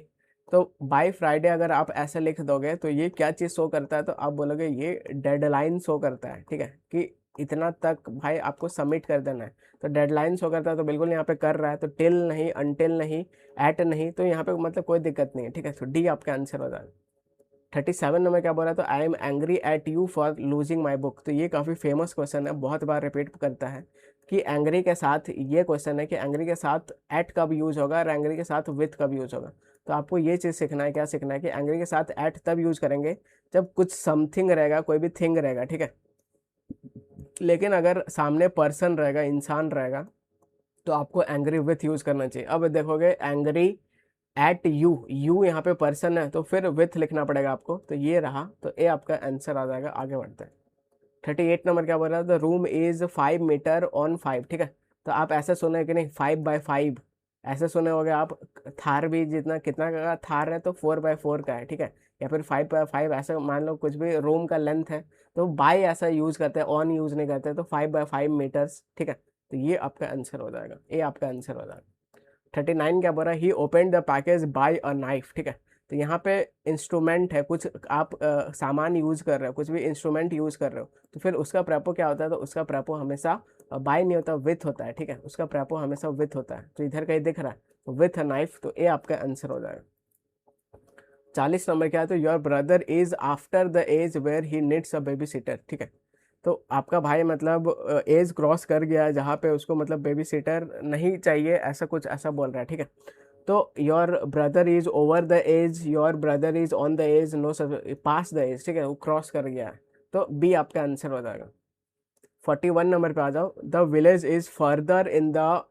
तो बाय फ्राइडे अगर आप ऐसे लिख दोगे तो ये क्या चीज़ शो करता है, तो आप बोलोगे ये डेडलाइन शो करता है, ठीक है, कि इतना तक भाई आपको सबमिट कर देना है, तो डेडलाइन शो करता है, तो बिल्कुल यहाँ पे कर रहा है, तो टिल नहीं, अनटिल नहीं, एट नहीं, तो यहाँ पे मतलब कोई दिक्कत नहीं है, ठीक है, तो डी आपका आंसर हो जाएगा। 37 नंबर क्या बोला, तो I am angry at you for losing my book, तो ये काफ़ी फेमस क्वेश्चन है, बहुत बार रिपीट करता है कि एंग्री के साथ, ये क्वेश्चन है कि एंग्री के साथ एट कब यूज होगा और एंग्री के साथ विथ कब यूज होगा, तो आपको ये चीज़ सीखना है, क्या सीखना है कि एंग्री के साथ एट तब यूज करेंगे जब कुछ समथिंग रहेगा, कोई भी थिंग रहेगा, ठीक है, लेकिन अगर सामने पर्सन रहेगा, इंसान रहेगा, तो आपको एंग्री विथ यूज करना चाहिए। अब देखोगे एंग्री एट यू, यू यहाँ पे पर्सन है, तो फिर विथ लिखना पड़ेगा आपको, तो ये रहा, तो ए आपका आंसर आ जाएगा, आगे बढ़ते हैं। 38 नंबर क्या बोल रहा है, the room is 5 metre on 5, ठीक है, तो आप ऐसे सुने कि नहीं 5x5, ऐसे सुने होगे आप, थार भी जितना कितना का थार है तो 4x4 का है, ठीक है, या फिर 5x5, ऐसे मान लो कुछ भी रूम का लेंथ है, तो बाय ऐसा यूज करते हैं, ऑन यूज नहीं करते, तो 5x5 मीटर्स, ठीक है, तो ये आपका आंसर हो जाएगा, ये आपका आंसर हो जाएगा। 39 क्या बोल रहा है, he open the package by a knife, ठीक है, तो यहाँ पे इंस्ट्रूमेंट है, कुछ आप सामान यूज कर रहे हो, कुछ भी इंस्ट्रूमेंट यूज कर रहे हो, तो फिर उसका प्रेपो क्या होता है, तो उसका प्रेपो हमेशा बाय नहीं होता, विथ होता है, ठीक है, उसका प्रेपो हमेशा विथ होता है, तो इधर कहीं दिख रहा है तो विथ अ नाइफ, तो ए आपका आंसर हो जाएगा। 40 नंबर क्या है, तो your brother is after the age where he needs a babysitter, ठीक है, तो आपका भाई मतलब एज क्रॉस कर गया है जहाँ पे उसको मतलब बेबी सीटर नहीं चाहिए, ऐसा कुछ ऐसा बोल रहा है, ठीक है, तो your brother is over the age, your brother is on the age, no pass the age, ठीक है, वो क्रॉस कर गया है, तो बी आपका आंसर हो जाएगा। 41 नंबर पे आ जाओ, the village is further in the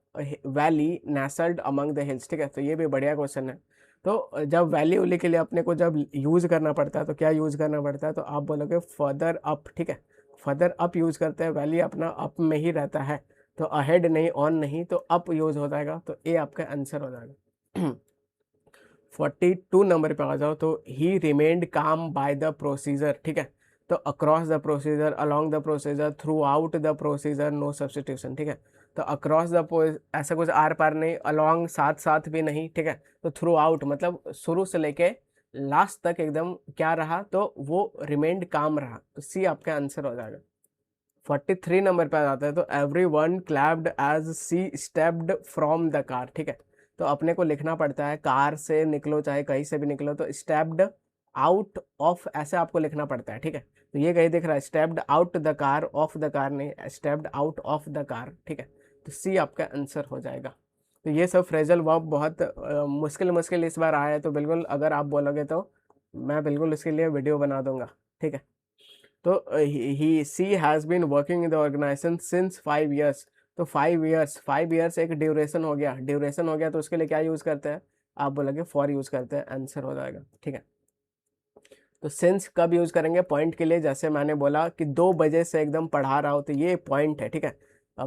valley nestled among the hills, ठीक है, तो ये भी बढ़िया क्वेश्चन है, तो जब वैली उली के लिए अपने को जब यूज करना पड़ता है तो क्या यूज करना पड़ता है, तो आप बोलोगे फर्दर अप, ठीक है, फर्दर अप यूज करते हैं, वैली अपना अप में ही रहता है, तो अहेड नहीं, ऑन नहीं, तो अप यूज हो जाएगा, तो ए आपका आंसर हो जाएगा। 42 नंबर पे आ जाओ, तो he remained calm by the procedure, ठीक है, तो across the procedure, along the procedure, throughout the procedure, no substitution, ठीक है, तो अक्रॉस द ऐसा कुछ आर पार नहीं, अलोंग साथ साथ भी नहीं, ठीक है, तो थ्रू आउट मतलब शुरू से लेके लास्ट तक एकदम क्या रहा, तो वो रिमेन्ड काम रहा, तो सी आपका आंसर हो जाएगा। 43 नंबर पे आ जाता है, तो everyone clapped as she stepped from the car, ठीक है। तो अपने को लिखना पड़ता है, कार से निकलो चाहे कहीं से भी निकलो, तो स्टेप्ड आउट ऑफ ऐसे आपको लिखना पड़ता है, ठीक है। तो ये कहीं दिख रहा है, stepped out the car, of the car नहीं, stepped out of the car, ठीक है। तो सी आपका आंसर हो जाएगा। तो ये सब फ्रेजल वर्ब बहुत मुश्किल मुश्किल इस बार आया है, तो बिल्कुल अगर आप बोलोगे तो मैं बिल्कुल इसके लिए वीडियो बना दूंगा, ठीक है। तो he she has been working in the organisation since 5 years। तो 5 years, 5 years एक ड्यूरेशन हो गया, ड्यूरेशन हो गया तो उसके लिए क्या यूज़ करते हैं, आप बोलोगे फॉर यूज़ करते हैं, आंसर हो जाएगा, ठीक है। तो सिंस कब यूज़ करेंगे, पॉइंट के लिए, जैसे मैंने बोला कि 2 बजे से एकदम पढ़ा रहा हो तो ये पॉइंट है, ठीक है।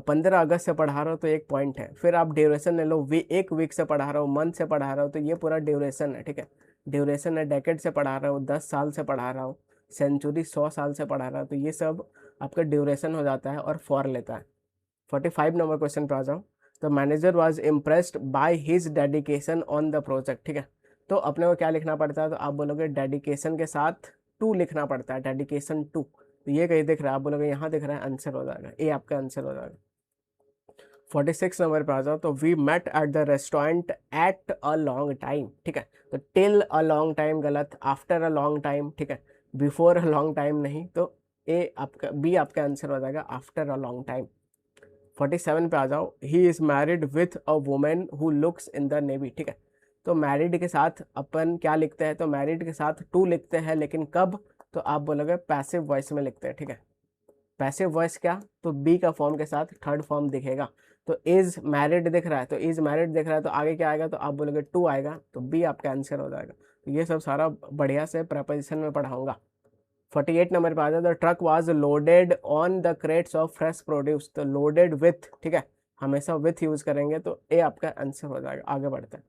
15 अगस्त से पढ़ा रहा हो तो एक पॉइंट है। फिर आप ड्यूरेशन ले लो, एक वीक से पढ़ा रहा हो, मंथ से पढ़ा रहा हो, तो ये पूरा ड्यूरेशन है, ठीक है। ड्यूरेशन है, डेकेड से पढ़ा रहा हो, 10 साल से पढ़ा रहा हो, सेंचुरी 100 साल से पढ़ा रहा हो, तो ये सब आपका ड्यूरेशन हो जाता है और फॉर लेता है। 45 नंबर क्वेश्चन पे आ जाओ। तो manager was impressed by his dedication on the project, ठीक है। तो अपने को क्या लिखना पड़ता है, तो आप बोलोगे डेडिकेशन के साथ टू लिखना पड़ता है, डेडिकेशन टू। तो ये कहीं दिख रहा है, आप बोलोगे यहाँ दिख रहा है, आंसर हो जाएगा, ए आपका आंसर हो जाएगा। 46 नंबर पे आ जाओ। तो we met at the restaurant at a long time, ठीक है। तो टिल अ लॉन्ग टाइम गलत, आफ्टर अ लॉन्ग टाइम, ठीक है। बिफोर अ लॉन्ग टाइम नहीं, तो ए आपका, बी आपका आंसर हो जाएगा, आफ्टर अ लॉन्ग टाइम। 47 पे आ जाओ। He is married with a women who looks in the navy, ठीक है। तो मैरिड के साथ अपन क्या लिखते हैं, तो मैरिड के साथ टू लिखते हैं, लेकिन कब, तो आप बोलोगे पैसिव वॉइस में लिखते हैं, ठीक है। पैसिव वॉइस क्या, तो बी का फॉर्म के साथ थर्ड फॉर्म दिखेगा। तो इज मैरिड दिख रहा है, तो इज मैरिड दिख रहा है, तो आगे क्या आएगा, तो आप बोलोगे टू आएगा, तो बी आपका आंसर हो जाएगा। तो ये सब सारा बढ़िया से प्रपोजिशन में पढ़ाऊंगा। 48 नंबर पे आ जाए। The truck was loaded on the crates of fresh produce, तो लोडेड विथ, ठीक है, हमेशा विथ यूज करेंगे, तो ए आपका आंसर हो जाएगा। आगे बढ़ते हैं।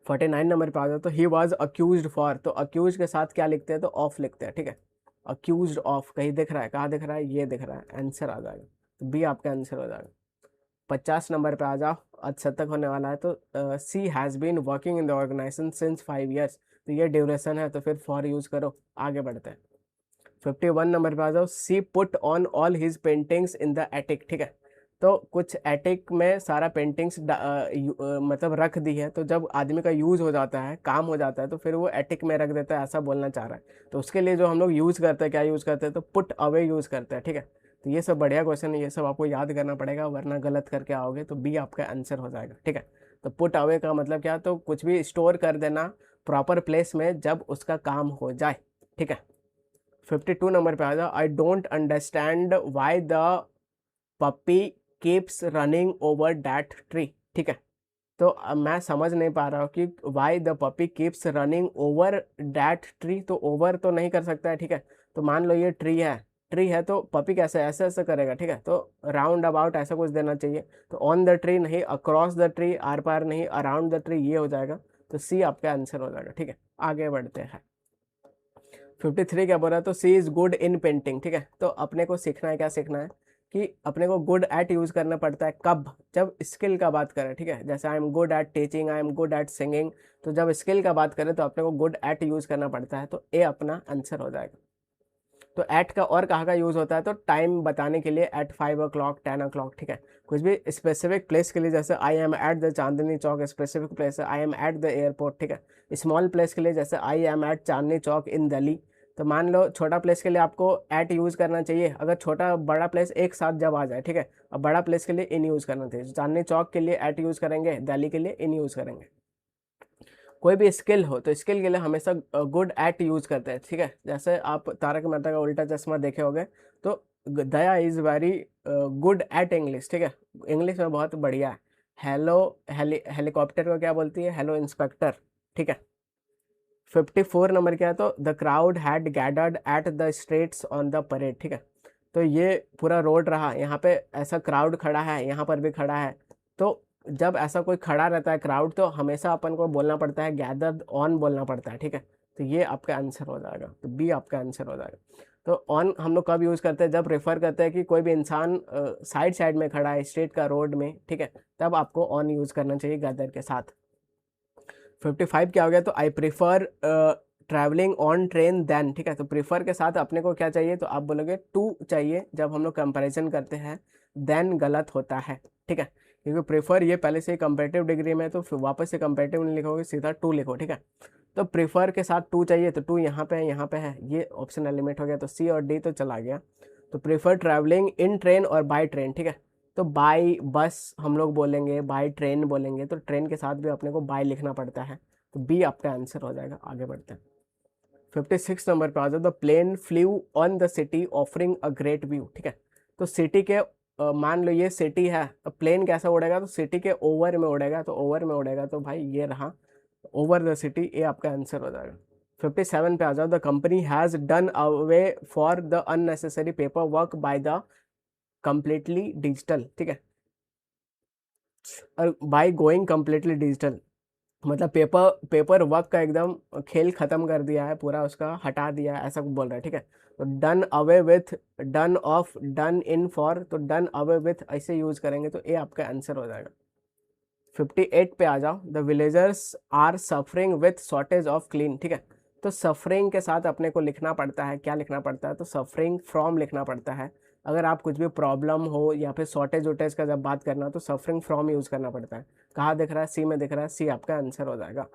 49 नंबर पे आ जाए। तो ही वॉज अक्यूज फॉर, तो अक्यूज के साथ क्या लिखते हैं, तो ऑफ लिखते हैं, ठीक है। अक्यूज ऑफ कहीं दिख रहा है, कहाँ दिख रहा है, ये दिख रहा है, आंसर आ जाएगा, तो बी आपका आंसर हो जाएगा। 50 नंबर पे आ जाओ। आज शतक होने वाला है। तो she has been working in the organisation since 5 years, तो ये ड्यूरेशन है, तो फिर फॉर यूज करो। आगे बढ़ते हैं। 51 नंबर पे आ जाओ। She put on all his paintings in the attic, ठीक है। तो कुछ एटिक में सारा पेंटिंग्स मतलब रख दी है, तो जब आदमी का यूज हो जाता है, काम हो जाता है, तो फिर वो एटिक में रख देता है, ऐसा बोलना चाह रहा है। तो उसके लिए जो हम लोग यूज करते हैं, क्या यूज करते हैं, तो पुट अवे यूज करते हैं, ठीक है। तो ये सब बढ़िया क्वेश्चन है, ये सब आपको याद करना पड़ेगा, वरना गलत करके आओगे, तो बी आपका आंसर हो जाएगा, ठीक है। तो पुट अवे का मतलब क्या, तो कुछ भी स्टोर कर देना प्रॉपर प्लेस में जब उसका काम हो जाए, ठीक है। 52 नंबर पे आ जाओ। I don't understand why the puppy keeps running over that tree, ठीक है। तो मैं समझ नहीं पा रहा हूँ कि why the puppy keeps running over that tree, तो ओवर तो नहीं कर सकता है, ठीक है। तो मान लो ये ट्री है, ट्री है, तो पपी कैसे ऐसे ऐसे करेगा, ठीक है। तो राउंड अबाउट ऐसा कुछ देना चाहिए। तो ऑन द ट्री नहीं, अक्रॉस द ट्री, आर पार नहीं, अराउंड द ट्री, ये हो जाएगा। तो सी आपका आंसर हो जाएगा, ठीक है। आगे बढ़ते हैं। 53 क्या बोल रहा है, तो सी इज गुड इन पेंटिंग, ठीक है। तो अपने को सीखना है, क्या सीखना है, कि अपने को गुड एट यूज करना पड़ता है कब, जब स्किल का बात करें, ठीक है। जैसे I am good at teaching, I am good at singing, तो जब स्किल का बात करें तो अपने को गुड एट यूज करना पड़ता है, तो ए अपना आंसर हो जाएगा। तो एट का और कहाँ का यूज होता है, तो टाइम बताने के लिए, एट 5 o'clock, 10 o'clock, ठीक है। कुछ भी स्पेसिफिक प्लेस के लिए, जैसे I am at the Chandni Chowk, specific place है, I am at the airport, ठीक है। स्मॉल प्लेस के लिए, जैसे I am at Chandni Chowk in Delhi. तो मान लो छोटा प्लेस के लिए आपको एट यूज करना चाहिए, अगर छोटा बड़ा प्लेस एक साथ जब आ जाए, ठीक है। और बड़ा प्लेस के लिए इन यूज करना चाहिए, चांदनी चौक के लिए एट यूज करेंगे, दिल्ली के लिए इन यूज करेंगे। कोई भी स्किल हो तो स्किल के लिए हमेशा गुड एट यूज करते हैं, ठीक है। जैसे आप तारक मेहता का उल्टा चश्मा देखे होंगे, तो Daya is very good at English, ठीक है। इंग्लिश में बहुत बढ़िया है। हेलो, हेलीकॉप्टर को क्या बोलती है, हेलो इंस्पेक्टर, ठीक है। 54 नंबर क्या है, तो the crowd had gathered at the straits on the parade, ठीक है। तो ये पूरा रोड रहा, यहाँ पे ऐसा क्राउड खड़ा है, यहाँ पर भी खड़ा है। तो जब ऐसा कोई खड़ा रहता है क्राउड, तो हमेशा अपन को बोलना पड़ता है गैदर्ड ऑन बोलना पड़ता है, ठीक है। तो ये आपका आंसर हो जाएगा, तो बी आपका आंसर हो जाएगा। तो ऑन हम लोग कब यूज़ करते हैं, जब रेफर करते हैं कि कोई भी इंसान साइड साइड में खड़ा है स्ट्रेट का रोड में, ठीक है, तब आपको ऑन यूज़ करना चाहिए गैदर के साथ। 55 क्या हो गया, तो I prefer travelling on train then, ठीक है। तो प्रीफर के साथ अपने को क्या चाहिए, तो आप बोलोगे टू चाहिए जब हम लोग कंपैरिजन करते हैं, देन गलत होता है, ठीक है। क्योंकि प्रीफर ये पहले से ही कंपेरेटिव डिग्री में है, तो फिर वापस से कंपेरेटिव नहीं लिखोगे, सीधा टू लिखो, ठीक है। तो प्रीफर के साथ टू चाहिए, तो टू यहाँ पे है, यहाँ पे है, ये ऑप्शन एलिमिनेट हो गया, तो सी और डी तो चला गया। तो प्रीफर ट्रैवलिंग इन ट्रेन और बाय ट्रेन, ठीक है। तो बाय बस हम लोग बोलेंगे, बाय ट्रेन बोलेंगे, तो ट्रेन के साथ भी अपने को बाय लिखना पड़ता है, तो बी आपका आंसर हो जाएगा। आगे बढ़ते हैं। 56 नंबर पे आ जाओ। The plane flew on the city offering a great view, ठीक है। तो सिटी के मान लो ये सिटी है, तो प्लेन कैसा उड़ेगा, तो सिटी के ओवर में उड़ेगा, तो ओवर में उड़ेगा, तो भाई ये रहा ओवर द सिटी, ये आपका आंसर हो जाएगा। 57 पे आ जाओ। The company has done away for the unnecessary paper work by the completely digital, ठीक है। और बाय गोइंग कंप्लीटली डिजिटल मतलब पेपर पेपर वर्क का एकदम खेल खत्म कर दिया है, पूरा उसका हटा दिया है, ऐसा बोल रहा है, ठीक है। तो done away with, done of, done in for, तो डन अवे विथ ऐसे यूज करेंगे, तो ये आपका आंसर हो जाएगा। 58 पे आ जाओ। The villagers are suffering with shortage of clean, ठीक है। तो सफरिंग के साथ अपने को लिखना पड़ता है, क्या लिखना पड़ता है, तो सफरिंग फ्रॉम लिखना पड़ता है। अगर आप कुछ भी प्रॉब्लम हो या फिर शॉर्टेज वोटेज का जब बात करना, तो सफरिंग फ्रॉम यूज करना पड़ता है। कहाँ दिख रहा है, सी में दिख रहा है, सी आपका आंसर हो जाएगा।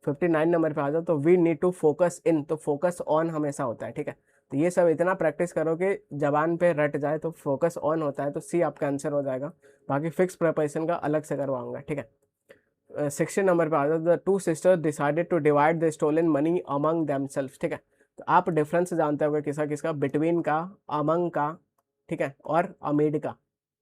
59 नंबर पे आ जाओ। तो we need to focus in, तो फोकस ऑन हमेशा होता है, ठीक है। तो ये सब इतना प्रैक्टिस करो कि जबान पे रट जाए, तो फोकस ऑन होता है, तो सी आपका आंसर हो जाएगा। बाकी फिक्स प्रिपरेशन का अलग से करवाऊंगा, ठीक है। 60 नंबर पे आ जाओ। The two sisters decided to divide the stolen money among themselves, ठीक है। तो आप डिफरेंस जानते होंगे किसका किसका, बिटवीन का, अमंग का, ठीक है, और अमीड का।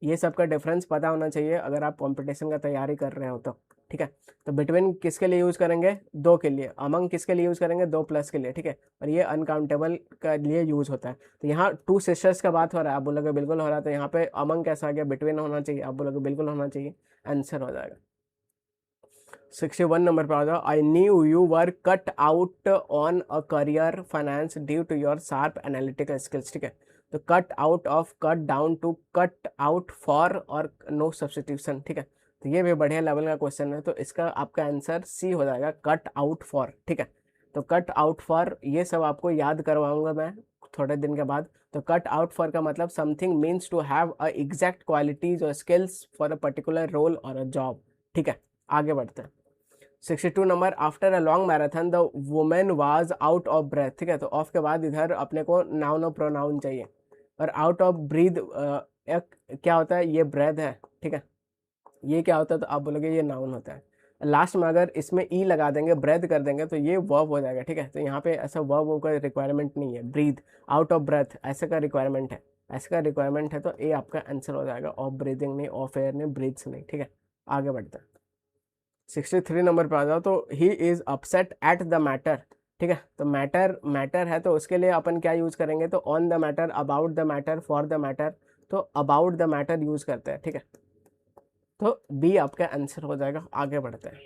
ये सब का डिफरेंस पता होना चाहिए अगर आप कंपटीशन का तैयारी कर रहे हो तो, ठीक है। तो बिटवीन किसके लिए यूज करेंगे, दो के लिए। अमंग किसके लिए यूज करेंगे, दो प्लस के लिए, ठीक है। और ये अनकाउंटेबल का लिए यूज होता है। तो यहाँ टू सिस्टर्स का बात हो रहा है, आप बोलोगे बिल्कुल हो रहा है। तो यहाँ पे अमंग कैसा आ गया, बिटवीन होना चाहिए, आप बोलोगे बिल्कुल होना चाहिए, आंसर हो जाएगा। 61 नंबर पे आ जाओ। I knew you were cut out on a career finance due to your sharp analytical skills, ठीक है। तो cut out of cut down to cut out for और नो सब्सटीट्यूशन, ठीक है। तो ये भी बढ़िया लेवल का क्वेश्चन है, तो इसका आपका आंसर सी हो जाएगा, कट आउट फॉर, ठीक है। तो कट आउट फॉर ये सब आपको याद करवाऊंगा मैं थोड़े दिन के बाद। तो कट आउट फॉर का मतलब something means to have a exact qualities और skills for a particular role और अ जॉब, ठीक है। आगे बढ़ते हैं। 62 नंबर। After a long marathon the women was out of breath, ठीक है। तो ऑफ के बाद इधर अपने को नाउन और प्रोनाउन चाहिए। और आउट ऑफ ब्रीद क्या होता है, ये ब्रेथ है, ठीक है। ये क्या होता है, तो आप बोलोगे ये नाउन होता है। लास्ट में अगर इसमें ई लगा देंगे, ब्रेथ कर देंगे, तो ये वर्ब हो जाएगा, ठीक है। तो यहाँ पे ऐसा वर्ब का रिक्वायरमेंट नहीं है, ब्रीद, आउट ऑफ ब्रेथ ऐसे का रिक्वायरमेंट है, ऐसे का रिक्वायरमेंट है, तो ए आपका आंसर हो जाएगा। ऑफ ब्रीदिंग नहीं, ऑफ एयर नहीं, ब्रीथ्स नहीं, ठीक है। आगे बढ़ते हैं। 63 नंबर पे आ जाओ। तो he is upset at the matter, ठीक है। तो मैटर मैटर है, तो उसके लिए अपन क्या यूज करेंगे, तो on the matter, about the matter, for the matter, तो अबाउट द मैटर यूज करते हैं, ठीक है। तो बी आपका आंसर हो जाएगा। आगे बढ़ते हैं।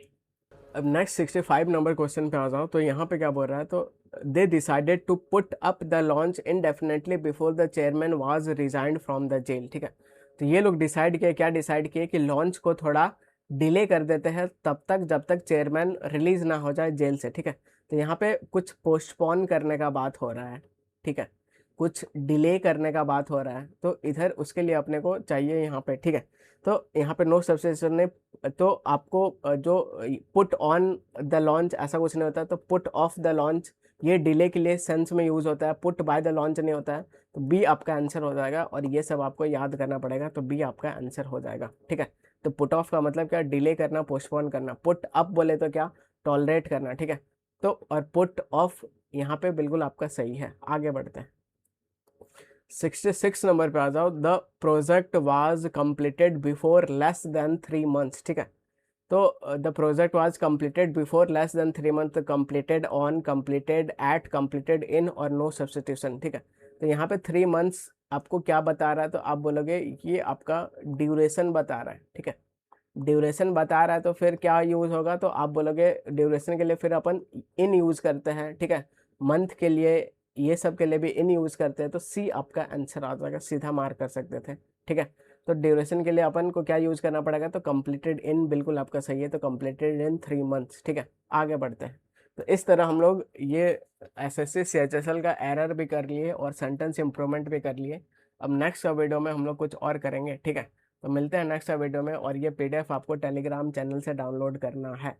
अब नेक्स्ट 65 नंबर क्वेश्चन पे आ जाओ। तो यहाँ पे क्या बोल रहा है, तो they decided to put up the launch indefinitely before the chairman was resigned from the jail, ठीक है। तो ये लोग डिसाइड किए, क्या डिसाइड किए, कि लॉन्च को थोड़ा डिले कर देते हैं तब तक जब तक चेयरमैन रिलीज ना हो जाए जेल से, ठीक है। तो यहाँ पे कुछ पोस्टपोन करने का बात हो रहा है, ठीक है। कुछ डिले करने का बात हो रहा है, तो इधर उसके लिए अपने को चाहिए यहाँ पे, ठीक है। तो यहाँ पे नो सब्सटीट्यूशन ने, तो आपको जो पुट ऑन द लॉन्च ऐसा कुछ नहीं होता, तो पुट ऑफ द लॉन्च ये डिले के लिए सेंस में यूज होता है, पुट बाय द लॉन्च नहीं होता है। तो बी आपका आंसर हो जाएगा, और ये सब आपको याद करना पड़ेगा, तो बी आपका आंसर हो जाएगा, ठीक है। तो पुट ऑफ का मतलब क्या, डिले करना, पोस्टपोन करना। पुट अप बोले तो क्या, टॉलरेट करना, ठीक है। तो और पुट ऑफ यहाँ पे बिल्कुल आपका सही है। आगे बढ़ते हैं। 66 नंबर पे आ जाओ। The project was completed before less than 3 months, ठीक है। तो the project was completed before less than 3 month, completed on, completed at, completed in, और नो सब्सटीट्यूशन, ठीक है। तो यहाँ पे 3 मंथ्स आपको क्या बता रहा है, तो आप बोलोगे ये आपका ड्यूरेशन बता रहा है, ठीक है। ड्यूरेशन बता रहा है, तो फिर क्या यूज होगा, तो आप बोलोगे ड्यूरेशन के लिए फिर अपन इन यूज करते हैं, ठीक है। मंथ के लिए, ये सब के लिए भी इन यूज करते हैं, तो सी आपका आंसर आ जाएगा, सीधा मार्क कर सकते थे, ठीक है। तो ड्यूरेशन के लिए अपन को क्या यूज करना पड़ेगा, तो कंप्लीटेड इन बिल्कुल आपका सही है, तो कंप्लीटेड इन 3 मंथ्स, ठीक है। आगे बढ़ते हैं। तो इस तरह हम लोग ये एसएससी सीएचएसएल का एरर भी कर लिए और सेंटेंस इम्प्रूवमेंट भी कर लिए। अब नेक्स्ट वीडियो में हम लोग कुछ और करेंगे, ठीक है। तो मिलते हैं नेक्स्ट वीडियो में, और ये पीडीएफ आपको टेलीग्राम चैनल से डाउनलोड करना है।